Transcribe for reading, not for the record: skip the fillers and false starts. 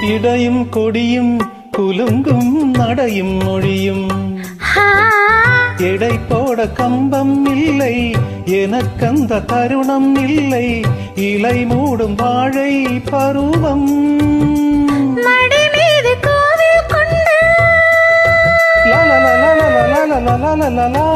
இடையும் கொடியும் குலுங்கும் நடையும் மொழியும் எடை போட கம்பம் இல்லை எனக்கந்த தருணம் இல்லை இலை மூடும் வாழை பருவம் மடி மீது கோவில் கொண்டு லா லா லா லா லா லா லா லா லா லா